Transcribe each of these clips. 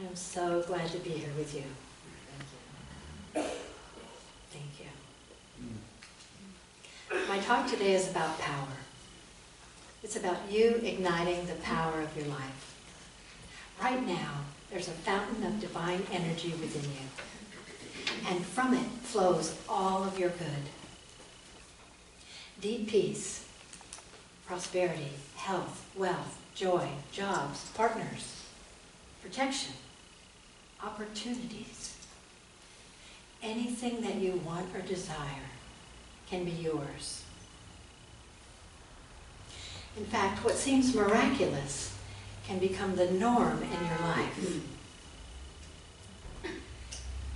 I'm so glad to be here with you. Thank you. My talk today is about power. It's about you igniting the power of your life. Right now, there's a fountain of divine energy within you, and from it flows all of your good. Deep peace, prosperity, health, wealth, joy, jobs, partners, protection, opportunities. Anything that you want or desire can be yours. In fact, what seems miraculous can become the norm in your life.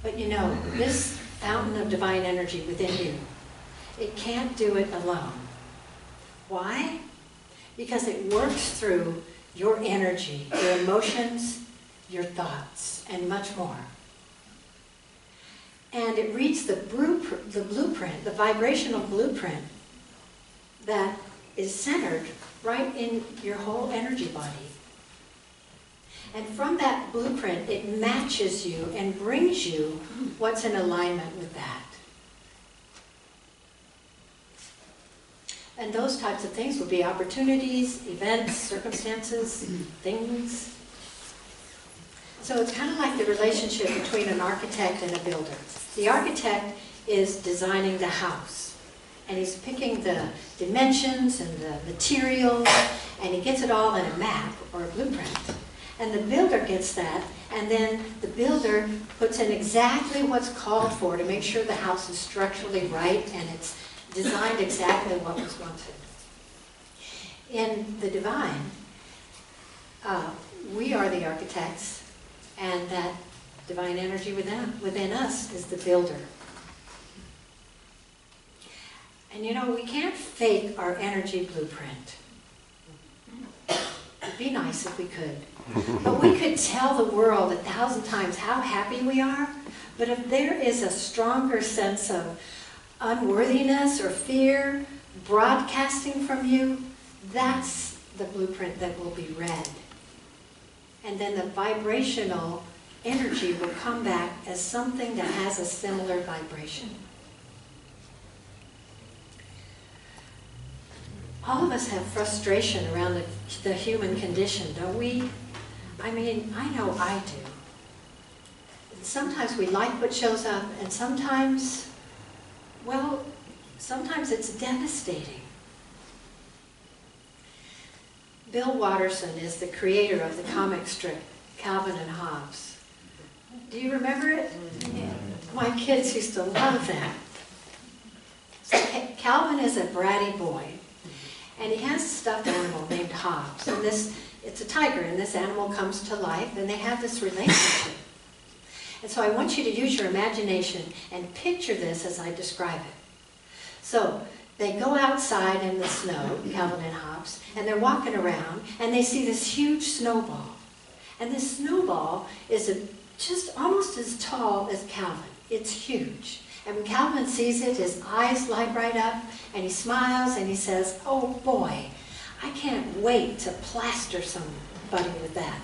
But you know, this fountain of divine energy within you, it can't do it alone. Why? Because it works through your energy, your emotions, your thoughts, and much more. And it reads the blueprint, the vibrational blueprint that is centered right in your whole energy body. And from that blueprint, it matches you and brings you what's in alignment with that. And those types of things would be opportunities, events, circumstances, things. So it's kind of like the relationship between an architect and a builder. The architect is designing the house, and he's picking the dimensions and the materials, and he gets it all in a map or a blueprint. And the builder gets that, and then the builder puts in exactly what's called for to make sure the house is structurally right and it's designed exactly what was wanted. In the divine, we are the architects, and that divine energy within us is the builder. And you know, we can't fake our energy blueprint. It'd be nice if we could. But we could tell the world 1,000 times how happy we are, but if there is a stronger sense of unworthiness or fear broadcasting from you, that's the blueprint that will be read. And then the vibrational energy will come back as something that has a similar vibration. All of us have frustration around the human condition, don't we? I mean, I know I do. Sometimes we like what shows up, and sometimes, well, sometimes it's devastating. Bill Watterson is the creator of the comic strip, Calvin and Hobbes. Do you remember it? Yeah. My kids used to love that. So Calvin is a bratty boy, and he has a stuffed animal named Hobbes. And it's a tiger, and this animal comes to life, and they have this relationship. And so I want you to use your imagination and picture this as I describe it. So they go outside in the snow, Calvin and Hobbes, and they're walking around, and they see this huge snowball. And this snowball is just almost as tall as Calvin. It's huge. And when Calvin sees it, his eyes light right up, and he smiles, and he says, "Oh boy, I can't wait to plaster somebody with that."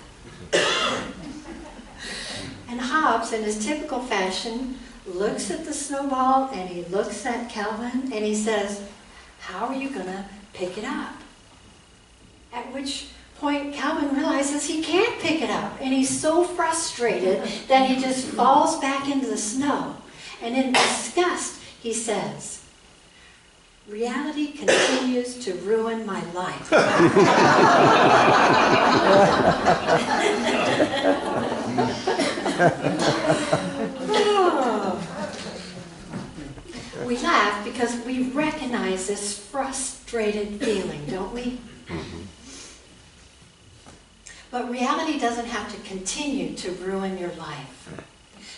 And Hobbes, in his typical fashion, looks at the snowball, and he looks at Calvin, and he says, "How are you going to pick it up?" At which point Calvin realizes he can't pick it up, and he's so frustrated that he just falls back into the snow. And in disgust, he says, "Reality continues to ruin my life." Oh. We laugh because we recognize this frustrated feeling, don't we? But reality doesn't have to continue to ruin your life.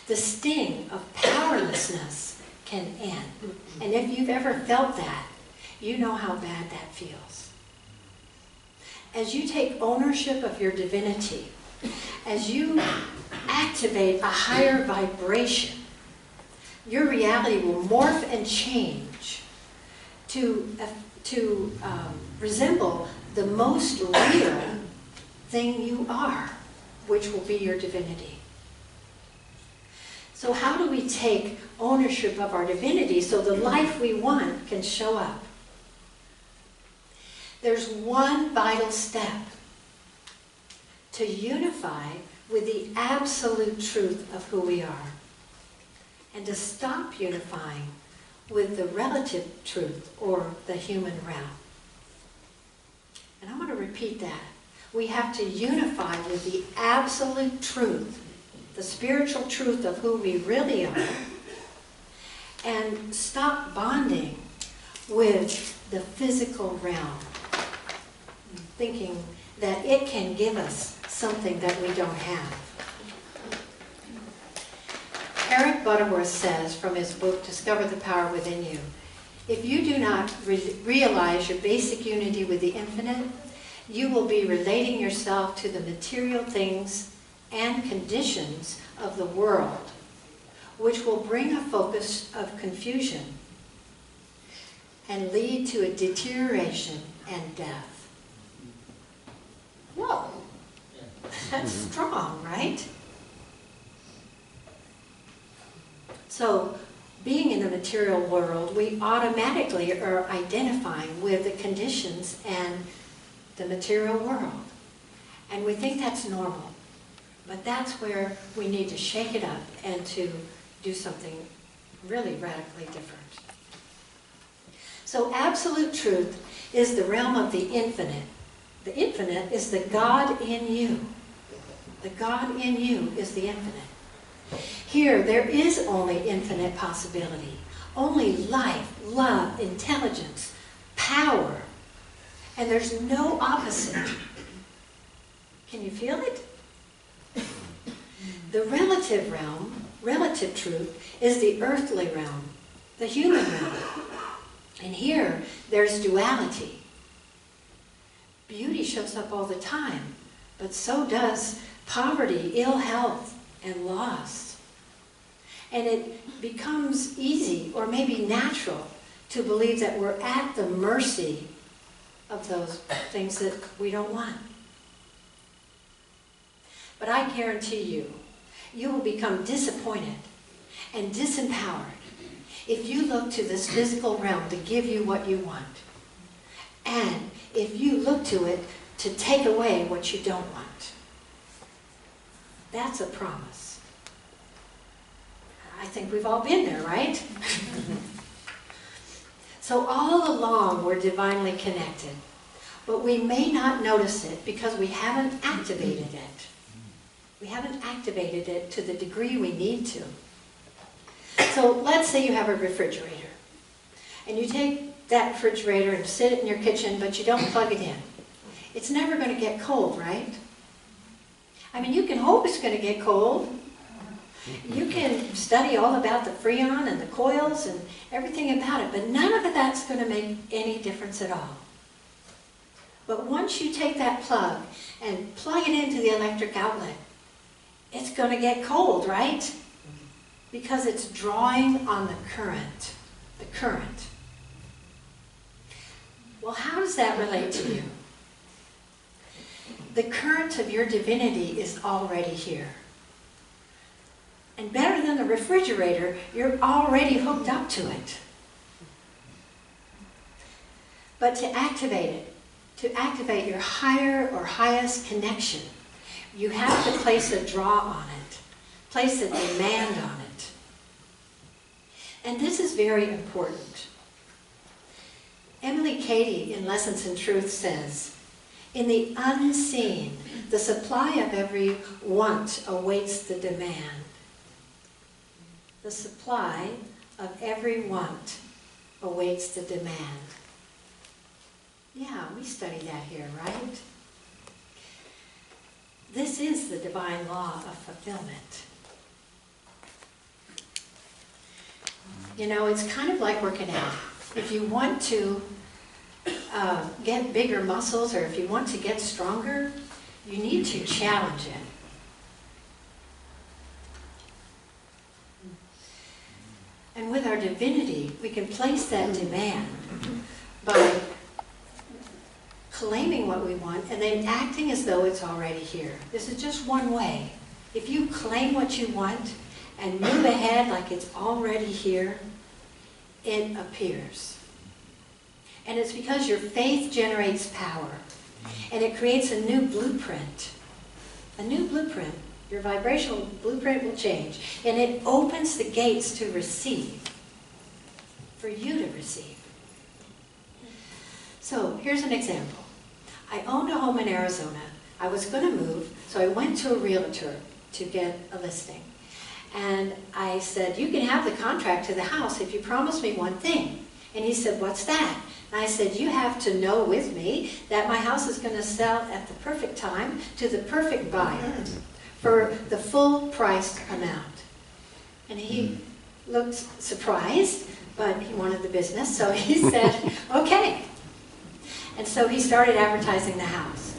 The sting of powerlessness can end. And if you've ever felt that, you know how bad that feels. As you take ownership of your divinity, as you activate a higher vibration, your reality will morph and change to resemble the most real thing you are, which will be your divinity. So how do we take ownership of our divinity so the life we want can show up? There's one vital step: to unify with the absolute truth of who we are, and to stop unifying with the relative truth or the human realm. And I want to repeat that. We have to unify with the absolute truth, the spiritual truth of who we really are, and stop bonding with the physical realm, thinking that it can give us something that we don't have. Eric Butterworth says from his book, Discover the Power Within You, if you do not realize your basic unity with the infinite, you will be relating yourself to the material things and conditions of the world, which will bring a focus of confusion and lead to a deterioration and death. Whoa, that's strong, right? So, being in the material world, we automatically are identifying with the conditions and the material world. And we think that's normal. But that's where we need to shake it up and to do something really radically different. So absolute truth is the realm of the infinite. The infinite is the God in you. The God in you is the infinite. Here, there is only infinite possibility. Only life, love, intelligence, power. And there's no opposite. Can you feel it? The relative realm, relative truth, is the earthly realm, the human realm. And here, there's duality. Beauty shows up all the time, but so does poverty, ill health, and loss. And it becomes easy, or maybe natural, to believe that we're at the mercy of those things that we don't want. But I guarantee you, you will become disappointed and disempowered if you look to this physical realm to give you what you want, and if you look to it to take away what you don't want. That's a promise. I think we've all been there, right? So all along we're divinely connected, but we may not notice it because we haven't activated it. We haven't activated it to the degree we need to. So let's say you have a refrigerator, and you take that refrigerator and sit it in your kitchen, but you don't plug it in. It's never going to get cold, right? I mean, you can hope it's going to get cold. You can study all about the Freon and the coils and everything about it, but none of that's going to make any difference at all. But once you take that plug and plug it into the electric outlet, it's going to get cold, right? Because it's drawing on the current. The current. Well, how does that relate to you? The current of your divinity is already here. And better than the refrigerator, you're already hooked up to it. But to activate your higher or highest connection, you have to place a draw on it, place a demand on it. And this is very important. Emily Cady in Lessons in Truth says, in the unseen, the supply of every want awaits the demand. The supply of every want awaits the demand. Yeah, we study that here, right? This is the divine law of fulfillment. You know, it's kind of like working out. If you want to get bigger muscles, or if you want to get stronger, you need to challenge it. And with our divinity, we can place that demand by claiming what we want and then acting as though it's already here. This is just one way. If you claim what you want and move ahead like it's already here, it appears. And it's because your faith generates power. And it creates a new blueprint. A new blueprint. Your vibrational blueprint will change. And it opens the gates to receive. For you to receive. So, here's an example. I owned a home in Arizona. I was going to move, so I went to a realtor to get a listing. And I said, you can have the contract to the house if you promise me one thing. And he said, what's that? And I said, you have to know with me that my house is going to sell at the perfect time to the perfect buyer for the full priced amount. And he looked surprised, but he wanted the business, so he said, okay. And so he started advertising the house.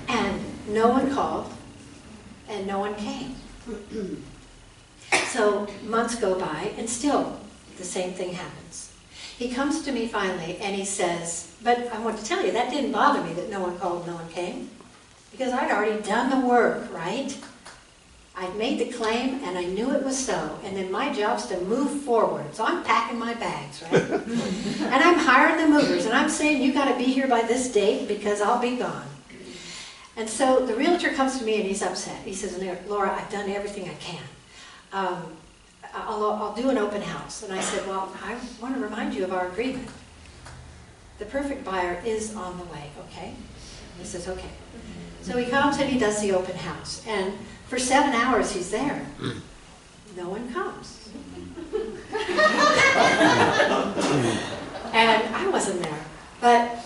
And no one called, and no one came. So months go by, and still the same thing happens. He comes to me finally, and he says, but I want to tell you, that didn't bother me that no one called, no one came. Because I'd already done the work, right? I'd made the claim, and I knew it was so. And then my job's to move forward. So I'm packing my bags, right? And I'm hiring the movers, and I'm saying, you got to be here by this date because I'll be gone. And so the realtor comes to me, and he's upset. He says, Laura, I've done everything I can. I'll do an open house. And I said, well, I want to remind you of our agreement. The perfect buyer is on the way, okay? He says, okay. So he comes and he does the open house. And for 7 hours he's there. No one comes. And I wasn't there. But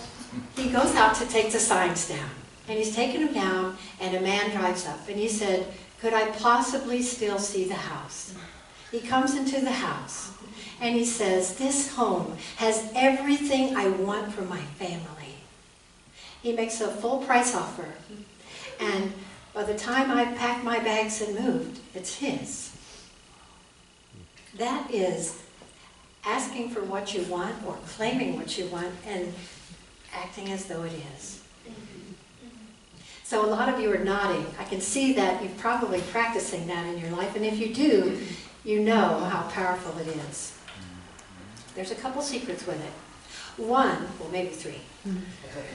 he goes out to take the signs down. And he's taking them down, and a man drives up. And he said, could I possibly still see the house? He comes into the house, and he says, this home has everything I want for my family. He makes a full price offer. And by the time I packed my bags and moved, it's his. That is asking for what you want or claiming what you want and acting as though it is. So a lot of you are nodding. I can see that you're probably practicing that in your life, and if you do, you know how powerful it is. There's a couple secrets with it. One, well maybe three.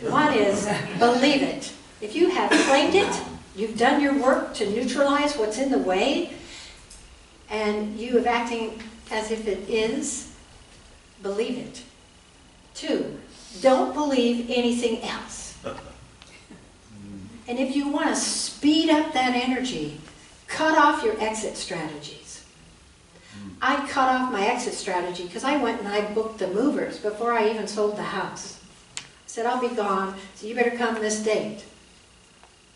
One is believe it. If you have claimed it, you've done your work to neutralize what's in the way, and you have acting as if it is, believe it. Two, don't believe anything else. And if you want to speed up that energy, cut off your exit strategies. I cut off my exit strategy because I went and I booked the movers before I even sold the house. I said, I'll be gone, so you better come this date.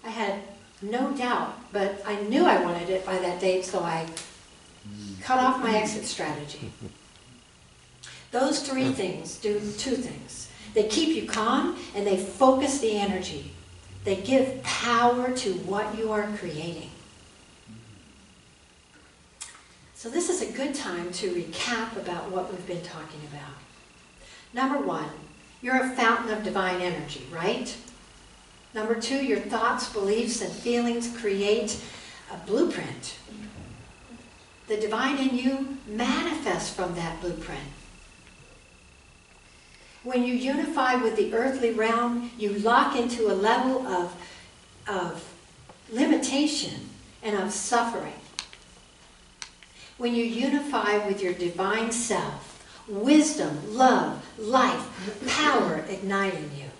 I had no doubt, but I knew I wanted it by that date, so I cut off my exit strategy. Those three things do two things. They keep you calm, and they focus the energy. They give power to what you are creating. So this is a good time to recap about what we've been talking about. Number one, you're a fountain of divine energy, right? Number two, your thoughts, beliefs, and feelings create a blueprint. The divine in you manifests from that blueprint. When you unify with the earthly realm, you lock into a level of limitation and of suffering. When you unify with your divine self, wisdom, love, life, power ignite in you.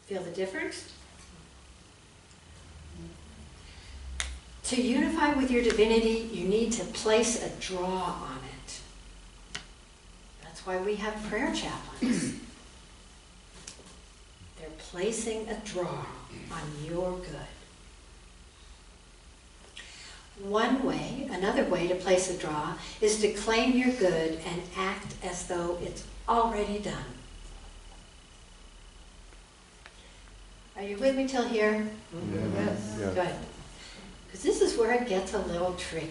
Feel the difference? To unify with your divinity, you need to place a draw on it. That's why we have prayer chaplains. They're placing a draw on your good. Another way to place a draw is to claim your good and act as though it's already done. Are you with me till here? Yes. Yeah. Good. Because this is where it gets a little tricky.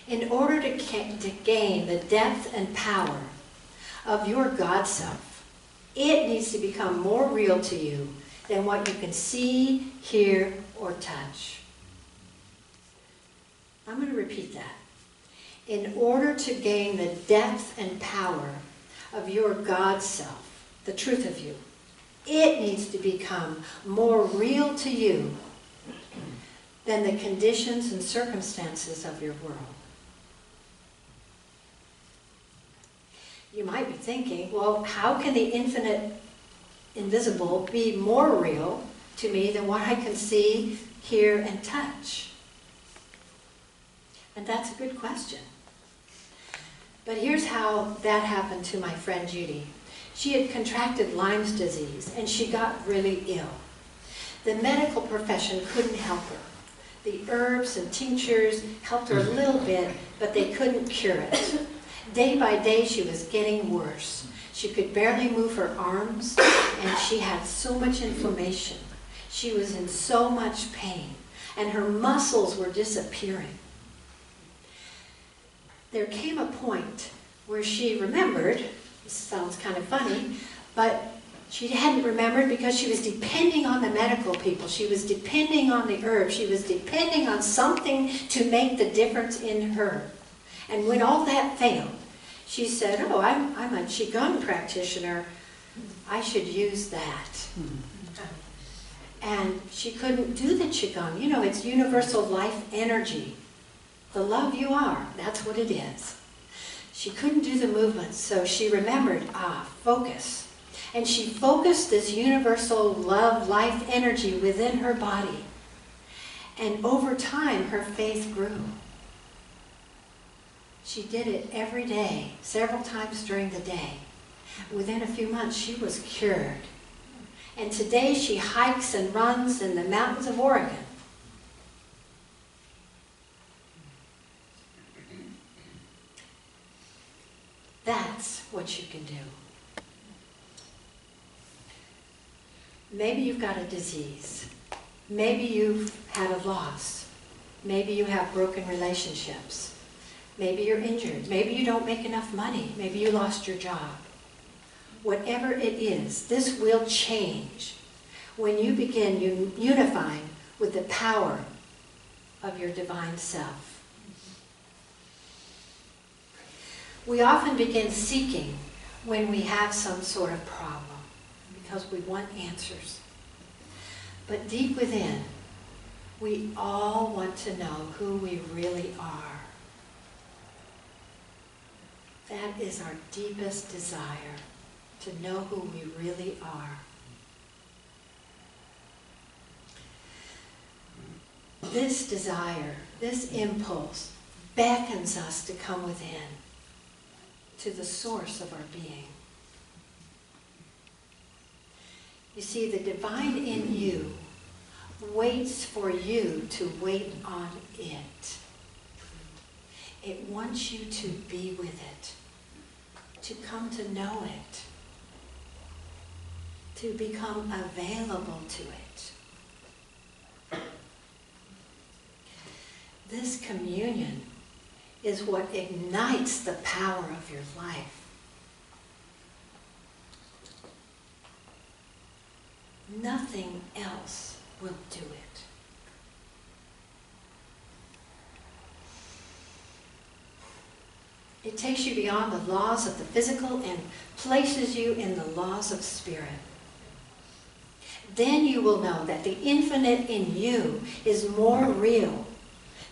In order to gain the depth and power of your God self, It needs to become more real to you than what you can see, hear, or touch. I'm going to repeat that. In order to gain the depth and power of your God self, the truth of you, it needs to become more real to you than the conditions and circumstances of your world. You might be thinking, well, how can the infinite invisible be more real to me than what I can see, hear, and touch? And that's a good question. But here's how that happened to my friend Judy. She had contracted Lyme's disease, and she got really ill. The medical profession couldn't help her. The herbs and tinctures helped her a little bit, but they couldn't cure it. Day by day, she was getting worse. She could barely move her arms, and she had so much inflammation. She was in so much pain, and her muscles were disappearing. There came a point where she remembered, this sounds kind of funny, but she hadn't remembered because she was depending on the medical people. She was depending on the herbs. She was depending on something to make the difference in her. And when all that failed, she said, oh, I'm a Qigong practitioner. I should use that. And she couldn't do the Qigong. You know, it's universal life energy. The love you are, that's what it is. She couldn't do the movements, so she remembered, focus. And she focused this universal love, life energy within her body. And over time, her faith grew. She did it every day, several times during the day. Within a few months, she was cured. And today, she hikes and runs in the mountains of Oregon. That's what you can do. Maybe you've got a disease. Maybe you've had a loss. Maybe you have broken relationships. Maybe you're injured. Maybe you don't make enough money. Maybe you lost your job. Whatever it is, this will change when you begin unifying with the power of your divine self. We often begin seeking when we have some sort of problem because we want answers. But deep within, we all want to know who we really are. That is our deepest desire, to know who we really are. This desire, this impulse, beckons us to come within, to the source of our being. You see, the divine in you waits for you to wait on it. It wants you to be with it, to come to know it, to become available to it. This communion is what ignites the power of your life. Nothing else will do it. It takes you beyond the laws of the physical and places you in the laws of spirit. Then you will know that the infinite in you is more real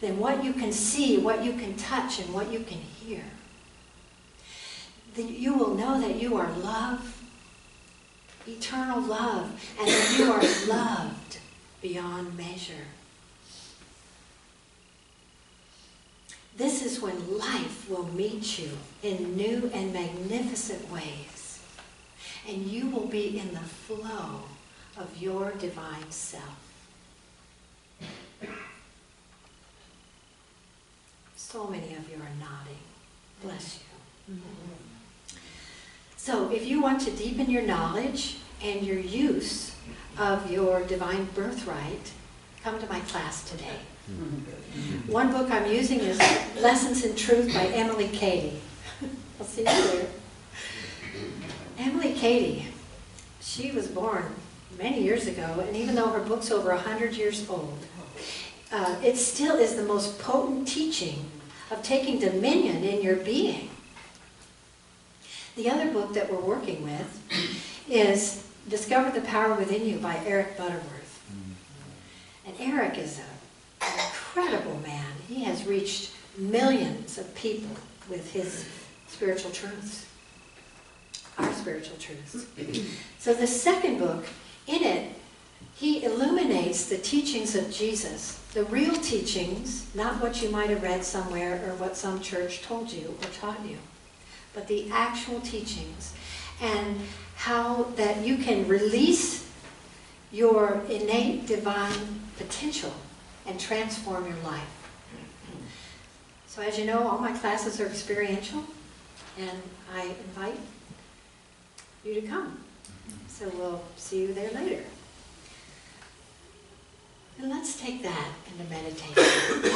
than what you can see, what you can touch, and what you can hear. Then you will know that you are love, eternal love, and that you are loved beyond measure. This is when life will meet you in new and magnificent ways, and you will be in the flow of your divine self. So many of you are nodding. Bless you. So if you want to deepen your knowledge and your use of your divine birthright, come to my class today. One book I'm using is Lessons in Truth by Emily Cady. I'll see you there. Emily Cady she was born many years ago, and even though her book's over 100 years old, it still is the most potent teaching of taking dominion in your being. The other book that we're working with is Discover the Power Within You by Eric Butterworth. And Eric is an incredible man. He has reached millions of people with his spiritual truths, our spiritual truths. So the second book, in it, he illuminates the teachings of Jesus, the real teachings, not what you might have read somewhere or what some church told you or taught you, but the actual teachings, and how that you can release your innate divine potential and transform your life. So as you know, all my classes are experiential, and I invite you to come. So we'll see you there later. And let's take that into meditation.